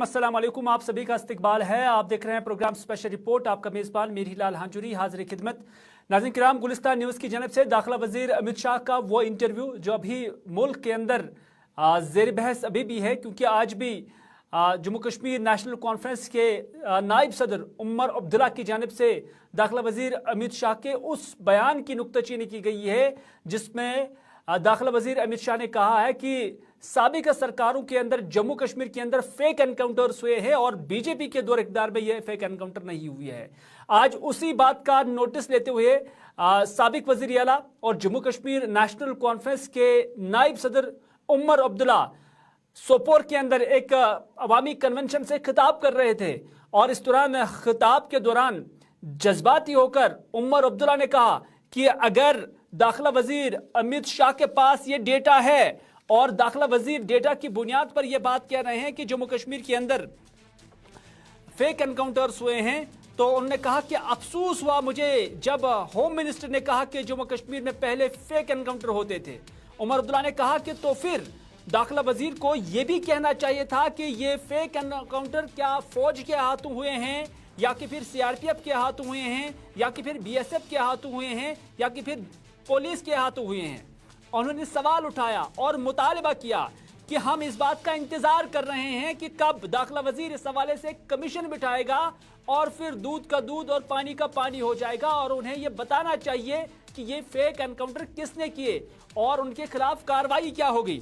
अस्सलाम वालेकुम, आप सभी का इस्तकबाल है। आप देख रहे हैं प्रोग्राम स्पेशल रिपोर्ट। आपका मेज़बान मीर हिलाल हांजुरी हाजिर खिदमत। नाज़रीन किराम, गुलिस्तान न्यूज़ की जानब से दाखिला वज़ीर अमित शाह का वो इंटरव्यू जो अभी मुल्क के अंदर ज़ेर बहस अभी भी है, क्योंकि आज भी जम्मू कश्मीर नेशनल कॉन्फ्रेंस के नायब सदर उमर अब्दुल्ला की जानब से दाखिला वज़ीर अमित शाह के उस बयान की नुक्ताचीनी की गई है जिसमें दाखिला वज़ीर अमित शाह ने कहा है कि साबिक सरकारों के अंदर जम्मू कश्मीर के अंदर फेक एनकाउंटर्स हुए हैं और बीजेपी के दौर इक़्तिदार में यह फेक एनकाउंटर नहीं हुई है। आज उसी बात का नोटिस लेते हुए साबिक वज़ीर आला और जम्मू कश्मीर नेशनल कॉन्फ्रेंस के नायब सदर उमर अब्दुल्ला सोपोर के अंदर एक अवामी कन्वेंशन से खिताब कर रहे थे और इस दौरान खिताब के दौरान जज्बाती होकर उमर अब्दुल्ला ने कहा कि अगर दाखिला वज़ीर अमित शाह के पास ये डेटा है और दाखिला वज़ीर डेटा की बुनियाद पर यह बात कह रहे हैं कि जम्मू कश्मीर के अंदर फेक एनकाउंटर्स हुए हैं, तो उन्होंने कहा कि अफसोस हुआ मुझे जब होम मिनिस्टर ने कहा कि जम्मू कश्मीर में पहले फेक एनकाउंटर होते थे। उमर अब्दुल्ला ने कहा कि तो फिर दाखिला वज़ीर को यह भी कहना चाहिए था कि ये फेक एनकाउंटर क्या फौज के हाथों हुए हैं या कि फिर सीआरपीएफ के हाथों हुए हैं या कि फिर बीएसएफ के हाथों हुए हैं या कि फिर पुलिस के हाथों हुए हैं। उन्होंने सवाल उठाया और मुतालबा किया कि हम इस बात का इंतजार कर रहे हैं कि कब दाखिला वज़ीर इस हवाले से कमीशन बिठाएगा और फिर दूध का दूध और पानी का पानी हो जाएगा और उन्हें यह बताना चाहिए कि ये फेक एनकाउंटर किसने किए और उनके खिलाफ कार्रवाई क्या होगी।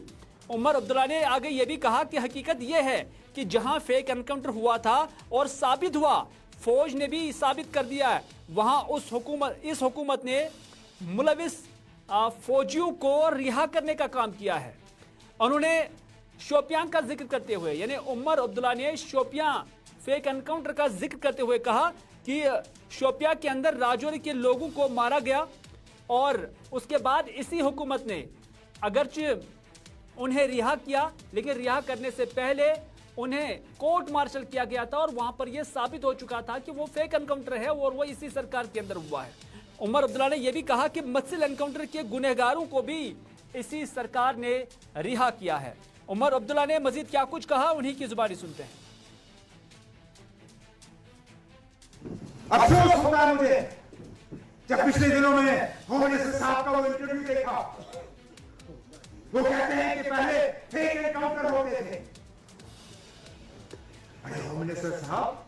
उमर अब्दुल्ला ने आगे ये भी कहा कि हकीकत यह है कि जहां फेक एनकाउंटर हुआ था और साबित हुआ, फौज ने भी साबित कर दिया है, वहां इस हुकूमत ने मुलविस फौजियों को रिहा करने का काम किया है। उन्होंने शोपियां का जिक्र करते हुए, यानी उमर अब्दुल्ला ने शोपियां फेक एनकाउंटर का जिक्र करते हुए कहा कि शोपियां के अंदर राजौरी के लोगों को मारा गया और उसके बाद इसी हुकूमत ने अगरचे उन्हें रिहा किया, लेकिन रिहा करने से पहले उन्हें कोर्ट मार्शल किया गया था और वहां पर यह साबित हो चुका था कि वो फेक एनकाउंटर है और वो इसी सरकार के अंदर हुआ है। उमर अब्दुल्ला ने यह भी कहा कि मत्सिल एनकाउंटर के गुनहगारों को भी इसी सरकार ने रिहा किया है। उमर अब्दुल्ला ने मजीद क्या कुछ कहा, उन्हीं की जुबानी सुनते हैं। अफसोस होता है मुझे जब पिछले दिनों में होम मिनिस्टर साहब का वो इंटरव्यू देखा। वो कहते हैं कि पहले फेक एनकाउंटर होते थे। अरे होम मिनिस्टर साहब,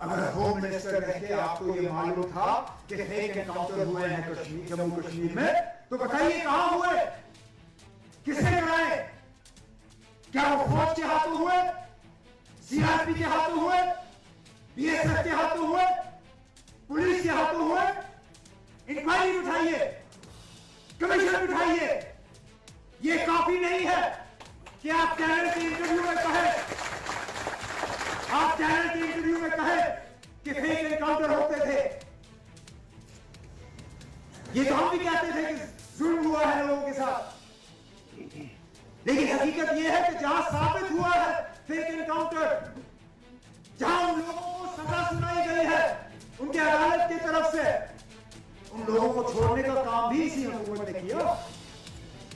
अगर होम मिनिस्टर रहते आपको ये मालूम था कि फेक एनकाउंटर हुए हैं कश्मीर, जम्मू कश्मीर में, तो बताइए कहां हुए, किसने कराए? क्या वो फौज के हाथों हुए, सीआरपी के हाथों हुए, बीएसएफ के हाथों हुए, पुलिस के हाथों हुए? इंक्वायरी उठाइए, कमीशन उठाइए। ये काफी नहीं है कि आप चैनल के इंटरव्यू में कहें, आप चैनल के इंटरव्यू में कहें कि फेक एनकाउंटर होते थे। ये तो हम भी कहते थे कि जुल्म हुआ है लोगों के साथ, लेकिन हकीकत यह है कि जहां साबित हुआ है फेक एनकाउंटर, जहां उन लोगों को सजा सुनाई गई है उनके अदालत की तरफ से, उन लोगों को छोड़ने का काम भी इसी हुकूमत ने किया।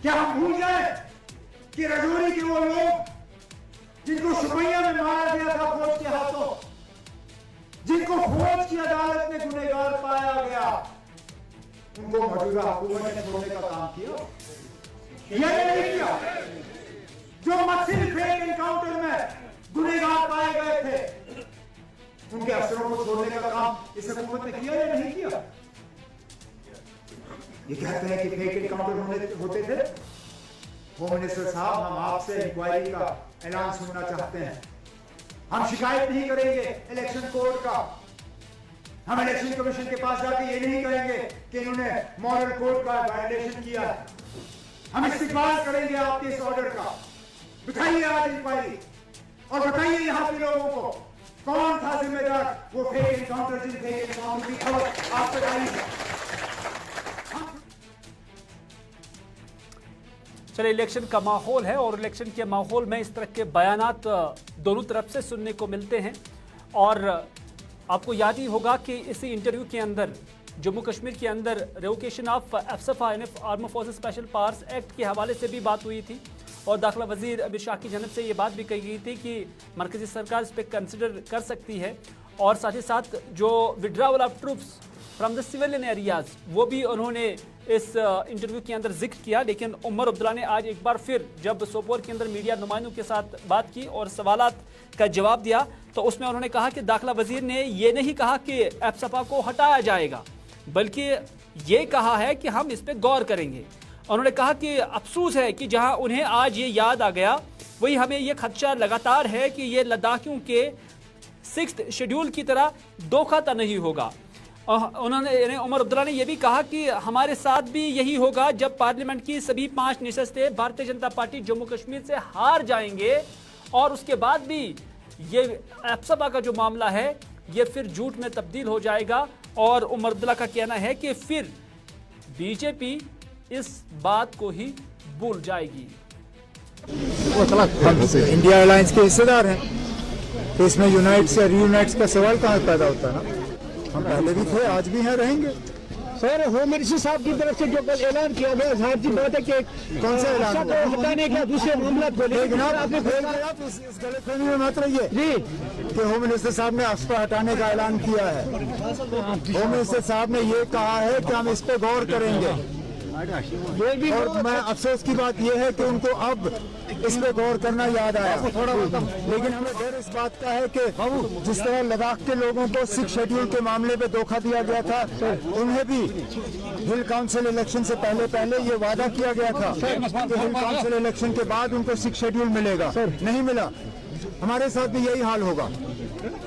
क्या हम भूल गए कि राजौरी के वो लोग जिनको शुपैया में मारा गया था फौज के हाथों, जिनको फौज की अदालत में गुनहगार पाया गया, उनको मौजूदा हुकूमत ने छोड़ने का काम किया या नहीं किया? जो मत्सिल फेक एनकाउंटर में गुनहगार पाए गए थे, उनके अफसरों को छोड़ने का काम इस हुकूमत ने किया या नहीं किया? ये कहते हैं कि फेक एनकाउंटर होते थे। होम मिनिस्टर साहब, हम आपसे इंक्वायरी का ऐलान सुनना चाहते हैं। हम शिकायत नहीं करेंगे इलेक्शन कोड का, हम इलेक्शन कमीशन के पास जाके ये नहीं कहेंगे कि इन्होंने मॉरल कोड का वायलेशन किया है। हम इस्तेमाल करेंगे आपके इस ऑर्डर का। बिठाइए आज इंक्वायरी और बताइए यहाँ के लोगों को कौन था जिम्मेदार वो फेक एनकाउंटर, जिन फेक एनकाउंटर की खबर आप बताइए। चलिए, इलेक्शन का माहौल है और इलेक्शन के माहौल में इस तरह के बयानात दोनों तरफ से सुनने को मिलते हैं। और आपको याद ही होगा कि इसी इंटरव्यू के अंदर जम्मू कश्मीर के अंदर रेवोकेशन ऑफ एफसफा यानी arm forces special powers act के हवाले से भी बात हुई थी और दाखिला वजीर अमित शाह की जानब से ये बात भी कही गई थी कि मरकजी सरकार इस पर कंसिडर कर सकती है। और साथ ही साथ जो withdrawal of troops from the civilian areas वो भी उन्होंने इस इंटरव्यू के अंदर जिक्र किया। लेकिन उमर अब्दुल्ला ने आज एक बार फिर जब सोपोर के अंदर मीडिया नुमाइंदों के साथ बात की और सवालात का जवाब दिया तो उसमें उन्होंने कहा कि दाखिला वजीर ने ये नहीं कहा कि एफसपा को हटाया जाएगा, बल्कि ये कहा है कि हम इस पर गौर करेंगे। उन्होंने कहा कि अफसोस है कि जहां उन्हें आज ये याद आ गया वही हमें ये खदशा लगातार है कि ये लद्दाखियों के 6th शेड्यूल की तरह धोखा तो नहीं होगा। उन्होंने उमर अब्दुल्ला ने यह भी कहा कि हमारे साथ भी यही होगा जब पार्लियामेंट की सभी 5 नशस्तें भारतीय जनता पार्टी जम्मू कश्मीर से हार जाएंगे और उसके बाद भी ये एफसपा का जो मामला है ये फिर झूठ में तब्दील हो जाएगा। और उमर अब्दुल्ला का कहना है कि फिर बीजेपी इस बात को ही भूल जाएगी। इंडिया अलायंस के हिस्सेदार हैं तो इसमें यूनाइट्स या रीयूनाइट्स का सवाल कहाँ पैदा होता है ना। हम पहले भी थे, आज भी हैं, रहेंगे। सर होम मिनिस्टर साहब की तरफ से जो कल ऐलान किया गया जाहिर सी बात है कि कौन सा ऐलान को हटाने का दूसरे मामला को लेकर आपने इस गलतफहमी में मत रहिए जी कि होम मिनिस्टर साहब ने अफसपा हटाने का ऐलान किया है। होम मिनिस्टर साहब ने ये कहा है कि हम इस पे गौर करेंगे। और मैं अफसोस की बात यह है कि उनको अब इस पे गौर करना याद आया। लेकिन हमें डर इस बात का है कि जिस तरह लद्दाख के लोगों को 6 शेड्यूल के मामले पे धोखा दिया गया था, उन्हें भी हिल काउंसिल इलेक्शन से पहले ये वादा किया गया था कि हिल काउंसिल इलेक्शन के बाद उनको 6 शेड्यूल मिलेगा, नहीं मिला। हमारे साथ भी यही हाल होगा।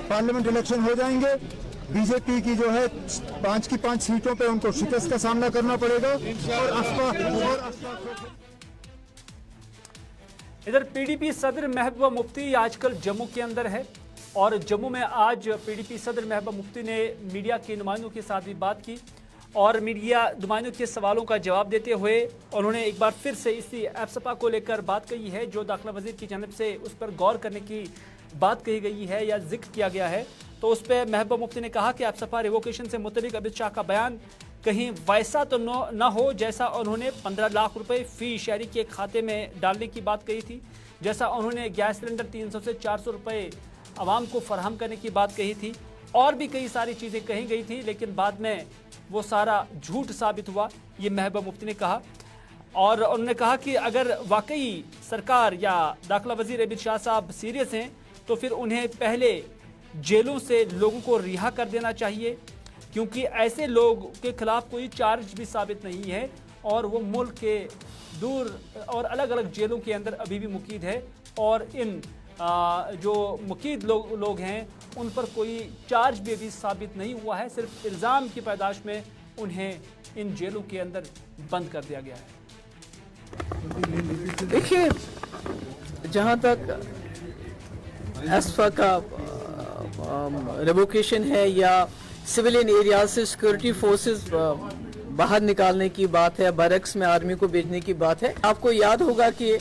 पार्लियामेंट इलेक्शन हो जाएंगे, बीजेपी की जो है 5 की 5 सीटों पे उनको शिकस्त का सामना करना पड़ेगा और इधर पीडीपी सदर महबूबा मुफ्ती आजकल जम्मू के अंदर है और जम्मू में आज पीडीपी सदर महबूबा मुफ्ती ने मीडिया के नुमाइंदों के साथ भी बात की और मीडिया नुमाइंदों के सवालों का जवाब देते हुए उन्होंने एक बार फिर से इसी एफसपा को लेकर बात कही है जो दाखिला वजीर की जानिब से उस पर गौर करने की बात कही गई है या जिक्र किया गया है। तो उस पर महबूबा मुफ्ती ने कहा कि एफसपा रिवोकेशन से मुतल्लिक अमित शाह का बयान कहीं वैसा तो न हो जैसा उन्होंने 15 लाख रुपए फी शहरी के खाते में डालने की बात कही थी, जैसा उन्होंने गैस सिलेंडर 300 से 400 रुपए आवाम को फराहम करने की बात कही थी और भी कई सारी चीज़ें कही गई थी, लेकिन बाद में वो सारा झूठ साबित हुआ, ये महबूबा मुफ्ती ने कहा। और उन्होंने कहा कि अगर वाकई सरकार या दाखिला वजीर अमित शाह साहब सीरियस हैं तो फिर उन्हें पहले जेलों से लोगों को रिहा कर देना चाहिए, क्योंकि ऐसे लोग के खिलाफ कोई चार्ज भी साबित नहीं है और वो मुल्क के दूर और अलग अलग जेलों के अंदर अभी भी मुकीद है और इन जो मुकीद लोग हैं उन पर कोई चार्ज भी अभी साबित नहीं हुआ है, सिर्फ इल्ज़ाम की पैदाश में उन्हें इन जेलों के अंदर बंद कर दिया गया है। देखिए, जहाँ तक एफसपा का रिवोकेशन है या सिविलियन एरिया से सिक्योरिटी फोर्सेस बाहर निकालने की बात है, बैरक्स में आर्मी को भेजने की बात है, आपको याद होगा कि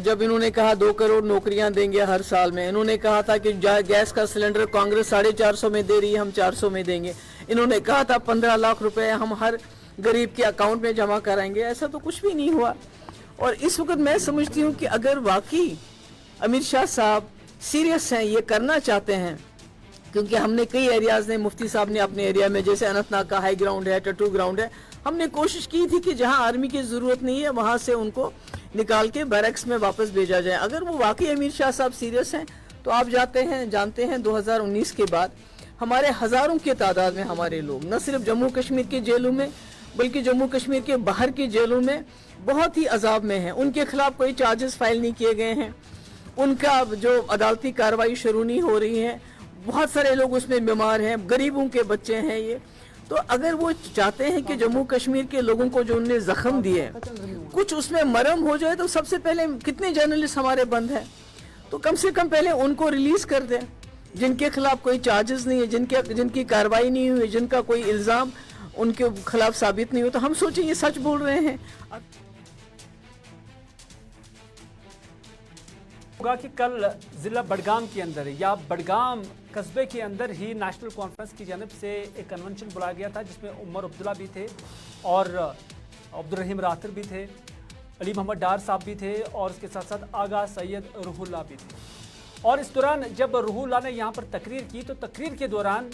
जब इन्होंने कहा 2 करोड़ नौकरियां देंगे हर साल में, इन्होंने कहा था कि गैस का सिलेंडर कांग्रेस 450 में दे रही है, हम 400 में देंगे। इन्होंने कहा था 15 लाख रुपए हम हर गरीब के अकाउंट में जमा कराएंगे। ऐसा तो कुछ भी नहीं हुआ। और इस वक्त मैं समझती हूँ कि अगर वाकई अमित शाह साहब सीरियस हैं, ये करना चाहते हैं, क्योंकि हमने कई एरियाज ने, मुफ्ती साहब ने अपने एरिया में, जैसे अनंतनाग का हाई ग्राउंड है, टटू ग्राउंड है, हमने कोशिश की थी कि जहां आर्मी की जरूरत नहीं है वहां से उनको निकाल के बैरक्स में वापस भेजा जाए। अगर वो वाकई अमित शाह साहब सीरियस हैं तो आप जानते हैं 2019 के बाद हमारे हजारों की तादाद में हमारे लोग न सिर्फ जम्मू कश्मीर के जेलों में बल्कि जम्मू कश्मीर के बाहर की जेलों में बहुत ही अजाब में हैं। उनके खिलाफ कोई चार्जेस फाइल नहीं किए गए हैं, उनका जो अदालती कार्रवाई शुरू नहीं हो रही है, बहुत सारे लोग उसमें बीमार हैं, गरीबों के बच्चे हैं ये। तो अगर वो चाहते हैं कि जम्मू कश्मीर के लोगों को जो उन्होंने जख्म दिए कुछ उसमें मरहम हो जाए, तो सबसे पहले कितने जर्नलिस्ट हमारे बंद हैं, तो कम से कम पहले उनको रिलीज कर दें जिनके खिलाफ कोई चार्जेस नहीं है, जिनकी कार्रवाई नहीं हुई, जिनका कोई इल्जाम उनके खिलाफ साबित नहीं हो। तो हम सोचें ये सच बोल रहे हैं। होगा कि कल जिला बडगाम के अंदर या बडगाम कस्बे के अंदर ही नेशनल कॉन्फ्रेंस की जानिब से एक कन्वेंशन बुलाया गया था जिसमें उमर अब्दुल्ला भी थे और अब्दुल रहीम रातर भी थे। अली मोहम्मद डार साहब भी थे और उसके साथ साथ आगा सैयद रूहुल्लाह भी थे। और इस दौरान जब रूहुल्लाह ने यहाँ पर तकरीर की तो तकरीर के दौरान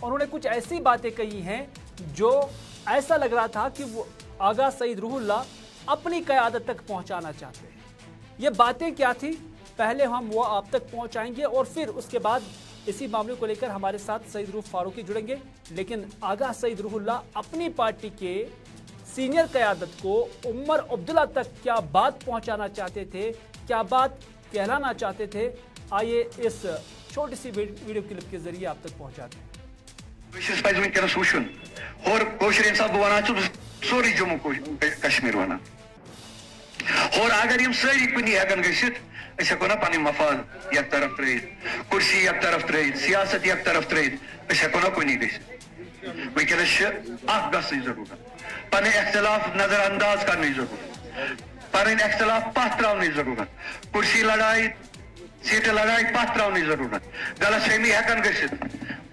उन्होंने कुछ ऐसी बातें कही हैं जो ऐसा लग रहा था कि वो आगा सईद रूहुल्लाह अपनी क़यादत तक पहुँचाना चाहते हैं। ये बातें क्या थी, पहले हम वो आप तक पहुँचाएंगे और फिर उसके बाद इसी मामले को लेकर हमारे साथ सईद रूफ फारूकी जुड़ेंगे। लेकिन आगा सईद रूहुल्लाह अपनी पार्टी के सीनियर क़यादत को उमर अब्दुल्ला तक क्या बात पहुंचाना चाहते थे, क्या बात कहलाना चाहते थे, आइए इस छोटी सी वीडियो क्लिप के जरिए आप तक पहुंचाते हैं। सोरी जम्मू कश्मीर वन और अगर यम सारी कुन हेकन गसित हको ना पन मफाद एक तरफ त्रित, कुर्सी एक तरफ त्रित, सियासत एक तरफ त्रित, हको ना कुन वनस गई जरूरत पन इख्तलाफ नजरअंदाज करने जरूरत, पन इख्तलाफ पथ त्रावने जरूरत, कुर्सी लड़ाई सीट लड़ाई पथ त्रावने जरूरत, गलतफहमी हेकन गसित,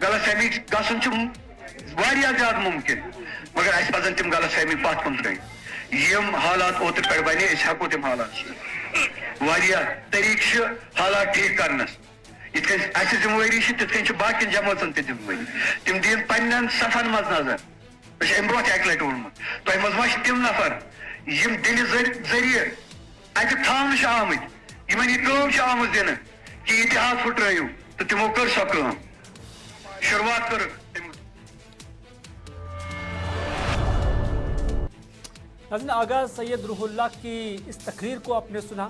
गलतफहमी गसन ज्यादा मुमकिन, मगर अस पजन तम गलतफहमी पथ कुन त्रेन। यम हालात ओतर पे बने हको तम हालात तरीक हालात ठीक करनस इस जिम्मेवारी तिथ बाकी जमातन जिम्मेवारी तम दिन पन्न सफन मज नजर अम ब्रो अक लट वोनमुत तुम मज तम नफर यम दिन जरिए अत थान आमत इन यह आम दिन कि इतिहाद फुट्रो तो तमो कर सो कम शुरुआत कर। आगा सैयद रूहुल्लाह की इस तकरीर को आपने सुना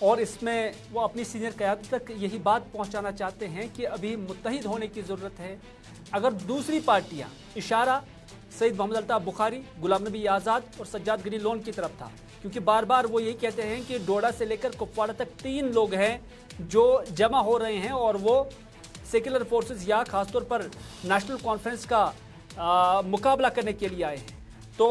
और इसमें वो अपनी सीनियर क़यादत तक यही बात पहुंचाना चाहते हैं कि अभी मुत्तहिद होने की ज़रूरत है। अगर दूसरी पार्टियां, इशारा सईद मोहम्मद अल्ताफ़ बुखारी, गुलाम नबी आज़ाद और सज्जाद गनी लोन की तरफ था, क्योंकि बार बार वो यही कहते हैं कि डोडा से लेकर कुपवाड़ा तक 3 लोग हैं जो जमा हो रहे हैं और वो सेक्युलर फोर्सेस या ख़ासतौर पर नेशनल कॉन्फ्रेंस का मुकाबला करने के लिए आए हैं। तो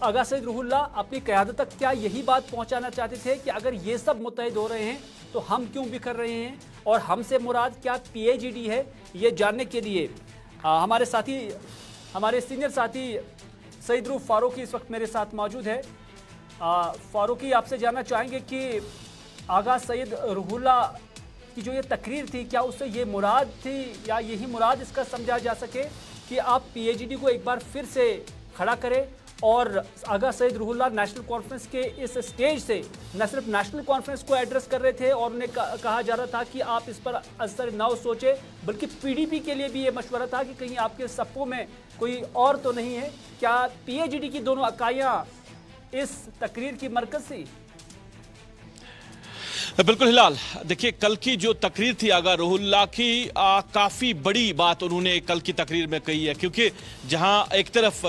आगा सईद रूहुल्लाह अपनी क़यादत तक क्या यही बात पहुंचाना चाहते थे कि अगर ये सब मुत्तहिद हो रहे हैं तो हम क्यों बिखर रहे हैं, और हमसे मुराद क्या PAGD है, ये जानने के लिए हमारे सीनियर साथी सईद रूफ फारूकी इस वक्त मेरे साथ मौजूद है। फारूकी, आपसे जानना चाहेंगे कि आगा सईद रूहुल्लाह की जो ये तकरीर थी, क्या उससे ये मुराद थी या यही मुराद इसका समझा जा सके कि आप PAGD को एक बार फिर से खड़ा करें, और आगा सईद रूहुल्लाह नेशनल कॉन्फ्रेंस के इस स्टेज से न सिर्फ नेशनल कॉन्फ्रेंस को एड्रेस कर रहे थे और उन्हें कहा जा रहा था कि आप इस पर असर न सोचे, बल्कि PDP के लिए भी ये मशवरा था कि कहीं आपके सफ़ों में कोई और तो नहीं है। क्या PAGD की दोनों इकाइयाँ इस तकरीर की मरकज़ थी? बिल्कुल हिलाल, देखिए कल की जो तकरीर थी आगा रूहुल्लाह की, काफ़ी बड़ी बात उन्होंने कल की तकरीर में कही है, क्योंकि जहां एक तरफ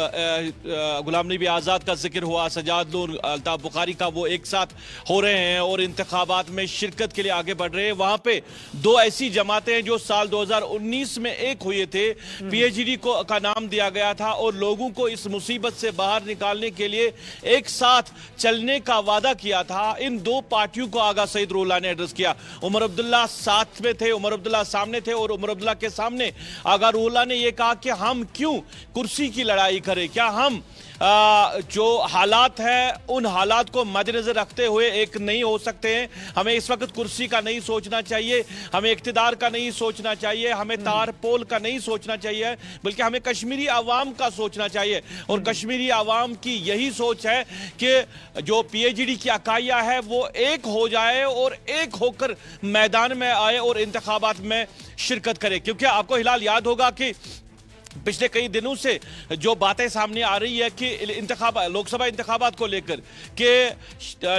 गुलाम नबी आज़ाद का जिक्र हुआ, सज्जाद लोन, अल्ताफ़ बुखारी का, वो एक साथ हो रहे हैं और इंतखाबात में शिरकत के लिए आगे बढ़ रहे हैं। वहां पे 2 ऐसी जमातें हैं जो साल 2019 में एक हुए थे, PAGD का नाम दिया गया था और लोगों को इस मुसीबत से बाहर निकालने के लिए एक साथ चलने का वादा किया था। इन 2 पार्टियों को आगा सईद रूहुल्लाह ने एड्रेस किया। उमर अब्दुल्ला साथ में थे, उमर अब्दुल्ला सामने थे और उमर अब्दुल्ला के सामने आगा रूहुल्लाह ने यह कहा कि हम क्यों कुर्सी की लड़ाई करें, क्या हम जो हालात है उन हालात को मद्देनजर रखते हुए एक नहीं हो सकते हैं। हमें इस वक्त कुर्सी का नहीं सोचना चाहिए, हमें इक्तिदार का नहीं सोचना चाहिए, हमें तार पोल का नहीं सोचना चाहिए, बल्कि हमें कश्मीरी आवाम का सोचना चाहिए। और कश्मीरी आवाम की यही सोच है कि जो PAGD की इकाइयां है वो एक हो जाए और एक होकर मैदान में आए और इंतखाबात में शिरकत करे। क्योंकि आपको हिलाल याद होगा कि पिछले कई दिनों से जो बातें सामने आ रही है कि लोकसभा इंतखाबात को लेकर कि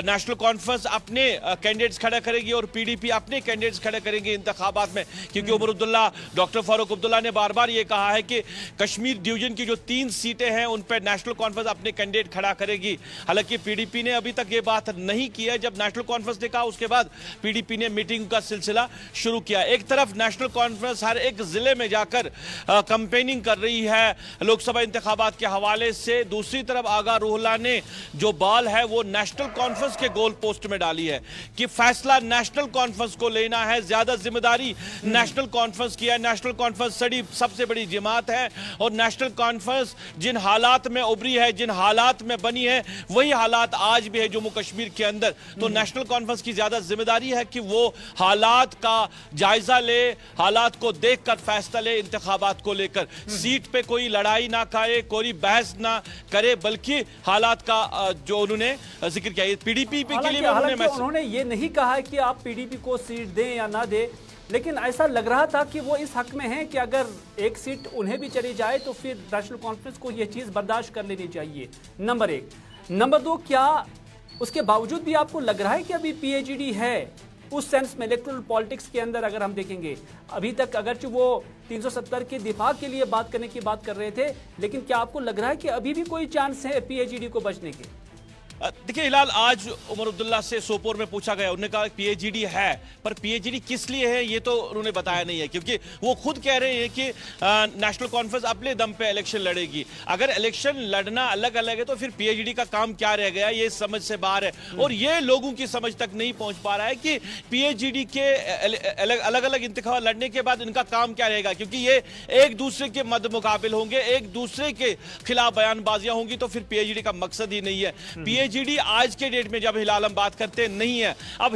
नेशनल कॉन्फ्रेंस अपने कैंडिडेट्स खड़ा करेगी और PDP अपने कैंडिडेट्स खड़े करेंगे इंतखाबात में, क्योंकि उमर अब्दुल्ला, डॉक्टर फारूक अब्दुल्ला ने बार बार ये कहा है कि कश्मीर डिवीजन की जो 3 सीटें हैं उन पर नेशनल कॉन्फ्रेंस अपने कैंडिडेट खड़ा करेगी। हालांकि PDP ने अभी तक ये बात नहीं की है। जब नेशनल कॉन्फ्रेंस ने कहा उसके बाद PDP ने मीटिंग का सिलसिला शुरू किया। एक तरफ नेशनल कॉन्फ्रेंस हर एक जिले में जाकर कैंपेनिंग लॉबिंग कर रही है लोकसभा इंतखाबात के हवाले से। दूसरी तरफ आगा रूहुल्लाह ने जो बॉल है वो नेशनल कॉन्फ्रेंस के गोल पोस्ट में डाली है कि फैसला नेशनल कॉन्फ्रेंस को लेना है, ज्यादा जिम्मेदारी नेशनल कॉन्फ्रेंस की है। नेशनल कॉन्फ्रेंस सबसे बड़ी जमात है और नेशनल कॉन्फ्रेंस जिन हालात में उभरी है, जिन हालात में बनी है, वही हालात आज भी है जम्मू कश्मीर के अंदर। तो नेशनल कॉन्फ्रेंस की ज्यादा जिम्मेदारी है कि वो हालात का जायजा ले, हालात को देखकर फैसला ले इंतखाबात को लेकर। सीट पे कोई लड़ाई ना करे, कोई बहस ना करे, बल्कि हालात का जो उन्होंने जिक्र किया। पीडीपी के लिए उन्होंने ये नहीं कहा है कि आप पीडीपी को सीट दें या ना दें, लेकिन ऐसा लग रहा था कि वो इस हक में हैं कि अगर एक सीट उन्हें भी चली जाए तो फिर नेशनल कॉन्फ्रेंस को ये चीज बर्दाश्त कर लेनी चाहिए, नंबर एक। नंबर दो, क्या उसके बावजूद भी आपको लग रहा है कि अभी पीएजीडी है उस सेंस में इलेक्टोरल पॉलिटिक्स के अंदर? अगर हम देखेंगे अभी तक अगरचे वो 370 के दिफा के लिए बात करने की बात कर रहे थे, लेकिन क्या आपको लग रहा है कि अभी भी कोई चांस है पीएजीडी को बचने के? देखिए हिलाल, आज उमर अब्दुल्ला से सोपोर में पूछा गया, उन्होंने कहा पीएजीडी है, पर पीएजीडी किस लिए है ये तो उन्होंने बताया नहीं है, क्योंकि वो खुद कह रहे हैं कि नेशनल कॉन्फ्रेंस अपने दम पे इलेक्शन लड़ेगी। अगर इलेक्शन लड़ना अलग अलग है तो फिर पीएजीडी का काम क्या रह गया, ये समझ से बाहर है। और ये लोगों की समझ तक नहीं पहुंच पा रहा है कि पीएजीडी के अलग अलग इंतखाब लड़ने के बाद इनका काम क्या रहेगा, क्योंकि ये एक दूसरे के मद मुकाबिल होंगे, एक दूसरे के खिलाफ बयानबाजियां होंगी, तो फिर पीएजीडी का मकसद ही नहीं है। पीएजीडी आज के डेट में जब हिलाल हम बात करते नहीं है, अब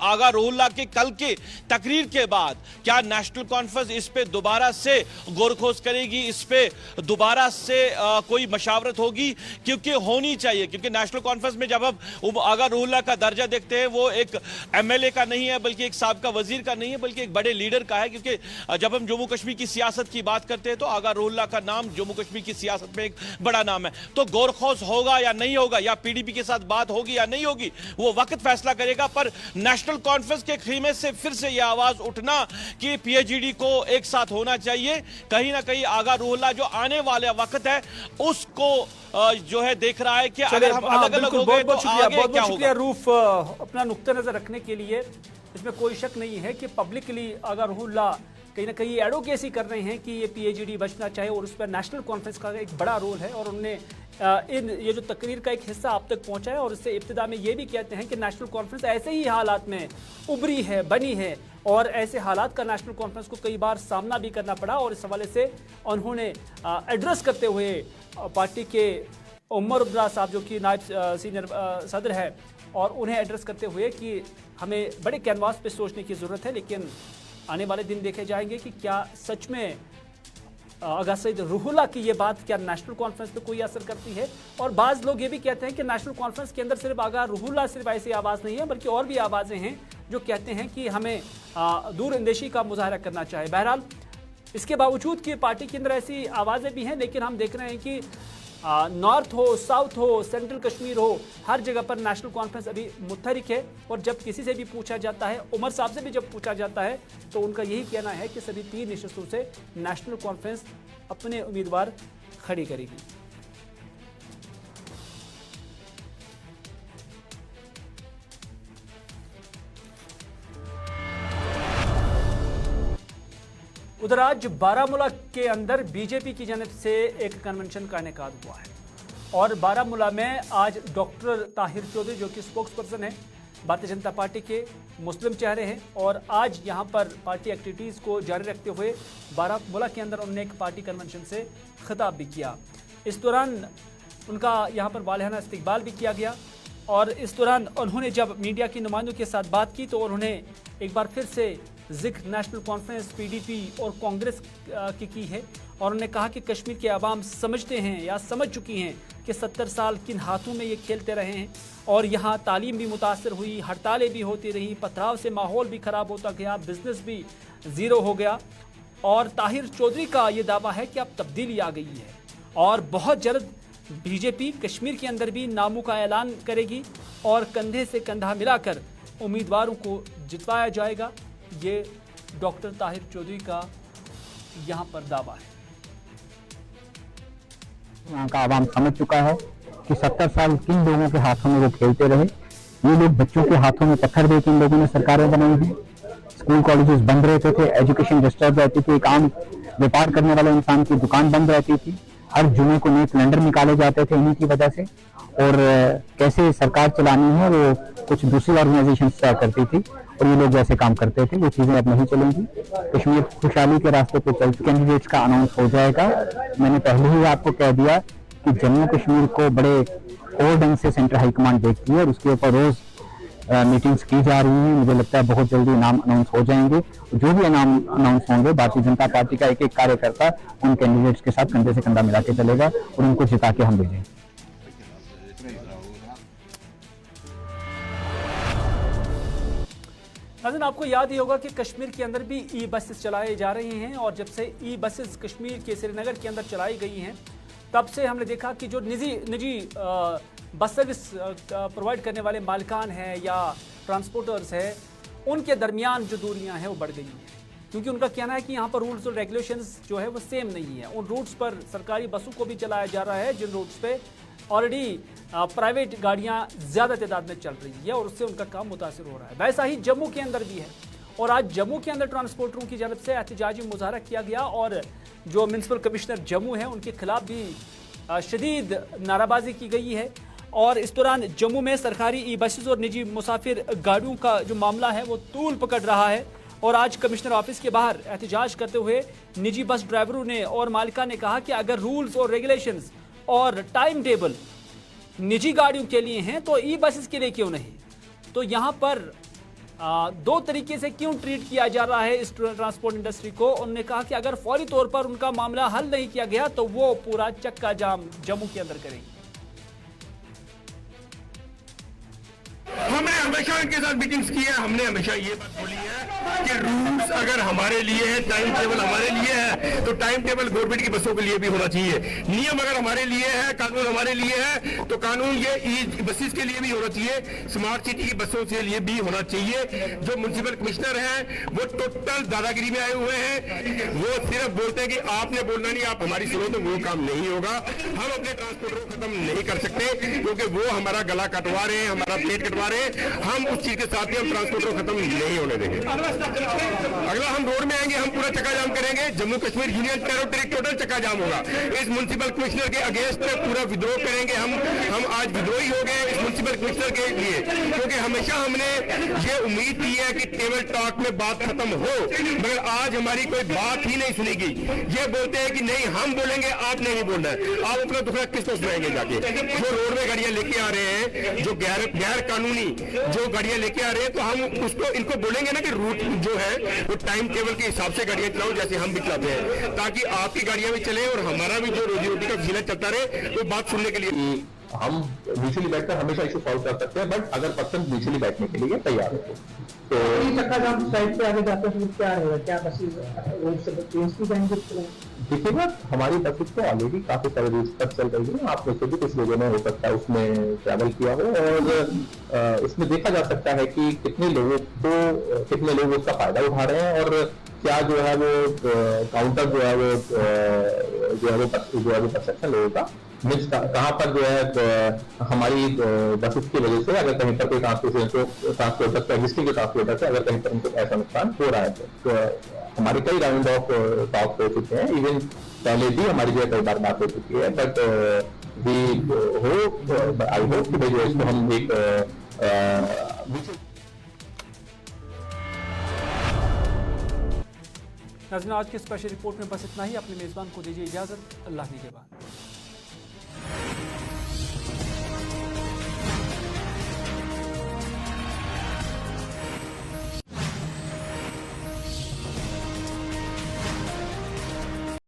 आगा रूहुल्लाह के कल के तकरीर के बाद क्या नेशनल कॉन्फ्रेंस इस पे दोबारा से गौरखोज करेगी, इस पे दोबारा से कोई मशावरत होगी? क्योंकि होनी चाहिए, क्योंकि नेशनल कॉन्फ्रेंस में जब हम आगा रूहुल्लाह का दर्जा देखते हैं, वो एक एमएलए का नहीं है, बल्कि एक साबिका वजीर का नहीं है, बल्कि एक बड़े लीडर का है। क्योंकि जब हम जम्मू कश्मीर की सियासत की बात करते हैं तो आगा रूहुल्लाह का नाम जम्मू कश्मीर की सियासत में एक बड़ा नाम है। तो गौरखोज होगा या नहीं होगा, या पीडीपी के साथ बात होगी या नहीं होगी, वो वक्त फैसला करेगा। पर नेशनल कॉन्फ्रेंस के खीमे से फिर से यह आवाज उठना कि पीएजीडी को एक साथ होना चाहिए, कहीं ना कहीं आगा रूहुल्लाह जो आने वाला वक्त है उसको जो है देख रहा है कि अगर हम अलग अलग हो गए तो आगे क्या होगा। रूफ अपना नुक्ता नजर रखने के लिए, इसमें कोई शक नहीं है कि पब्लिकली आगा रूहुल्लाह कहीं ना कहीं एडवोकेसी कर रहे हैं कि ये पीएजीडी बचना चाहिए और उस पर नेशनल कॉन्फ्रेंस का एक बड़ा रोल है। और उन्होंने ये जो तकरीर का एक हिस्सा आप तक पहुंचा है और इससे इब्तिदा में ये भी कहते हैं कि नेशनल कॉन्फ्रेंस ऐसे ही हालात में उभरी है, बनी है, और ऐसे हालात का नेशनल कॉन्फ्रेंस को कई बार सामना भी करना पड़ा। और इस हवाले से उन्होंने एड्रेस करते हुए पार्टी के उमर अब्दुल्ला साहब जो कि नायब सीनियर सदर है, और उन्हें एड्रेस करते हुए कि हमें बड़े कैनवास पे सोचने की ज़रूरत है, लेकिन आने वाले दिन देखे जाएंगे कि क्या सच में आगा सईद रूहुल्लाह की ये बात क्या नेशनल कॉन्फ्रेंस पे कोई असर करती है। और बाज़ लोग ये भी कहते हैं कि नेशनल कॉन्फ्रेंस के अंदर सिर्फ आगा रूहुल्लाह सिर्फ ऐसी आवाज़ नहीं है, बल्कि और भी आवाज़ें हैं जो कहते हैं कि हमें दूर अंदेशी का मुजाहरा करना चाहिए। बहरहाल इसके बावजूद कि पार्टी के अंदर ऐसी आवाज़ें भी हैं, लेकिन हम देख रहे हैं कि नॉर्थ हो, साउथ हो, सेंट्रल कश्मीर हो, हर जगह पर नेशनल कॉन्फ्रेंस अभी मुतहरिक है। और जब किसी से भी पूछा जाता है, उमर साहब से भी जब पूछा जाता है, तो उनका यही कहना है कि सभी 3 नशस्तों से नेशनल कॉन्फ्रेंस अपने उम्मीदवार खड़ी करेगी। उधर आज बारामूला के अंदर बीजेपी की जानिब से एक कन्वेंशन का इनेकाद हुआ है और बारामूला में आज डॉक्टर ताहिर चौधरी जो कि स्पोक्स पर्सन है भारतीय जनता पार्टी के, मुस्लिम चेहरे हैं, और आज यहां पर पार्टी एक्टिविटीज़ को जारी रखते हुए बारामूला के अंदर उन्होंने एक पार्टी कन्वेंशन से खिताब भी किया। इस दौरान उनका यहां पर वालिहाना इस्तकबाल भी किया गया। और इस दौरान उन्होंने जब मीडिया की नुमाइंदों के साथ बात की तो उन्होंने एक बार फिर से जिक्र नेशनल कॉन्फ्रेंस, पीडीपी और कांग्रेस की है। और उन्होंने कहा कि कश्मीर के अवाम समझते हैं या समझ चुकी हैं कि 70 साल किन हाथों में ये खेलते रहे हैं, और यहाँ तालीम भी मुतासर हुई, हड़तालें भी होती रही, पथराव से माहौल भी ख़राब होता गया, बिजनेस भी ज़ीरो हो गया। और ताहिर चौधरी का ये दावा है कि अब तब्दीली आ गई है और बहुत जल्द बीजेपी कश्मीर के अंदर भी नामों का ऐलान करेगी और कंधे से कंधा मिलाकर उम्मीदवारों को जितवाया जाएगा। ये डॉक्टर ताहिर चौधरी का यहाँ पर दावा है। यहाँ का आवाम समझ चुका है कि 70 साल किन लोगों के हाथों में वो खेलते रहे। ये लोग बच्चों के हाथों में पत्थर देकर इन लोगों ने सरकारें बनाई हैं। स्कूल कॉलेजेस बंद रहते थे, एजुकेशन डिस्टर्ब रहती थी, एक आम व्यापार करने वाले इंसान की दुकान बंद रहती थी, हर जुमे को नए कैलेंडर निकाले जाते थे इन्हीं की वजह से, और कैसे सरकार चलानी है वो कुछ दूसरी ऑर्गेनाइजेशन तय करती थी और ये लोग जैसे काम करते थे वो चीजें अब नहीं चलेंगी। कश्मीर खुशहाली के रास्ते पे चल कैंडिडेट्स का अनाउंस हो जाएगा। मैंने पहले ही आपको कह दिया कि जम्मू कश्मीर को बड़े और ढंग से सेंट्रल हाईकमांड देखती है और उसके ऊपर रोज मीटिंग्स की जा रही हैं। मुझे लगता है बहुत जल्दी नाम अनाउंस हो जाएंगे। जो भी नाम अनाउंस होंगे भारतीय जनता पार्टी का एक एक कार्यकर्ता उन कैंडिडेट्स के साथ कंधे से कंधा मिला के चलेगा और उनको जिता के हम भेजेंगे। नाज़रीन, आपको याद ही होगा कि कश्मीर के अंदर भी ई बसेस चलाए जा रहे हैं और जब से ई बसेस कश्मीर के श्रीनगर के अंदर चलाई गई हैं तब से हमने देखा कि जो निजी बस सर्विस प्रोवाइड करने वाले मालिकान हैं या ट्रांसपोर्टर्स हैं उनके दरमियान जो दूरियां हैं वो बढ़ गई हैं, क्योंकि उनका कहना है कि यहाँ पर रूल्स और रेगुलेशंस जो है वो सेम नहीं है। उन रूट्स पर सरकारी बसों को भी चलाया जा रहा है जिन रूट्स पे ऑलरेडी प्राइवेट गाड़ियाँ ज़्यादा तादाद में चल रही है और उससे उनका काम मुतासिर हो रहा है। वैसा ही जम्मू के अंदर भी है और आज जम्मू के अंदर ट्रांसपोर्टरों की जानब से एहतजाजी मुजाहरा किया गया और जो म्युनिसिपल कमिश्नर जम्मू है उनके खिलाफ भी शदीद नाराबाजी की गई है। और इस दौरान जम्मू में सरकारी ई बसेस और निजी मुसाफिर गाड़ियों का जो मामला है वो तूल पकड़ रहा है और आज कमिश्नर ऑफिस के बाहर एहतजाज करते हुए निजी बस ड्राइवरों ने और मालिका ने कहा कि अगर रूल्स और रेगुलेशंस और टाइम टेबल निजी गाड़ियों के लिए हैं तो ई बसेस के लिए क्यों नहीं। तो यहाँ पर दो तरीके से क्यों ट्रीट किया जा रहा है इस ट्रांसपोर्ट इंडस्ट्री को। उन्होंने कहा कि अगर फौरी तौर पर उनका मामला हल नहीं किया गया तो वो पूरा चक्का जाम जम्मू के अंदर करेंगे। हमने हमेशा इनके साथ मीटिंग्स की है, हमने हमेशा ये बात बोली है कि रूल्स अगर हमारे लिए है, टाइम टेबल हमारे लिए है तो टाइम टेबल गवर्नमेंट की बसों के लिए भी होना चाहिए। नियम अगर हमारे लिए है, कानून हमारे लिए है तो कानून ये ई बसेस के लिए भी होना चाहिए, स्मार्ट सिटी की बसों के लिए भी होना चाहिए। जो म्युनिसिपल कमिश्नर हैं वो टोटल दादागिरी में आए हुए हैं, वो सिर्फ बोलते हैं कि आपने बोलना नहीं, आप हमारी सुनो, तो वो काम नहीं होगा। हम अपने ट्रांसपोर्टर को खत्म नहीं कर सकते क्योंकि वो हमारा गला कटवा रहे हैं, हमारा पेट कटवा रहे हैं। हम उस चीज के साथ ही हम ट्रांसपोर्टर को खत्म नहीं होने देंगे। अगला हम रोड में आएंगे, हम पूरा चक्का जाम करेंगे, Jammu Kashmir union territory total चक्का जाम होगा। इस म्युनिसिपल कमिश्नर के अगेंस्ट में पूरा विद्रोह करेंगे। हम आज विद्रोही हो गए इस म्युनिसिपल कमिश्नर के लिए क्योंकि हमेशा हमने ये उम्मीद की है कि टेबल टॉक में बात खत्म हो, मगर आज हमारी कोई बात ही नहीं सुनी गई। ये बोलते हैं कि नहीं हम बोलेंगे, आपने नहीं बोलना है, आप अपना दुखड़ा किसको सुनाएंगे जाके। जो रोड में गाड़ियां लेके आ रहे हैं, जो गैर कानूनी जो गाड़ियां लेके आ रहे हैं, तो हम उसको इनको बोलेंगे ना कि रूट जो है वो टाइम टेबल के हिसाब से गाड़ियां चलाओ जैसे हम भी चलाते हैं, ताकि आपकी गाड़ियां भी चले और हमारा भी जो रोजी रोटी का जीना चलता रहे। तो बात सुनने के लिए हम म्यूचुअली बैठकर हमेशा इशू सॉल्व कर सकते हैं, बट अगर पर्सन म्यूचुअली बैठने के लिए तैयार हो तो चक्का जाम साइड पे आगे जाते हैं क्या रहेगा, क्या बसेस रोड से चेंज की जाएंगे? देखिएगा हमारी बसेस तो ऑलरेडी काफी सारे रूट्स पर चल रही है। आप में से भी कुछ लोगों ने हो सकता है उसमें ट्रैवल किया हो और इसमें देखा जा सकता है कि कितने लोग उसका फायदा उठा रहे हैं और क्या जो है वो काउंटर जो है वो परसेप्शन लोगों का मीन्स कहाँ पर जो है हमारी बसेस की वजह से अगर कहीं पर कोई ट्रांसपोर्टर को एग्जिस्टिंग के ट्रांसपोर्टर से अगर कहीं पर उनको ऐसा नुकसान हो रहा है तो हमारे कई राउंड ऑफ टॉक्स हो चुके हैं। इवन पहले भी हमारी जो है कई बार बात हो चुकी है, बट आई होप कि भाई जो इसको हम एक नाज़रीन, आज की स्पेशल रिपोर्ट में बस इतना ही। अपने मेजबान को दीजिए इजाजत। अल्लाह निगहबान।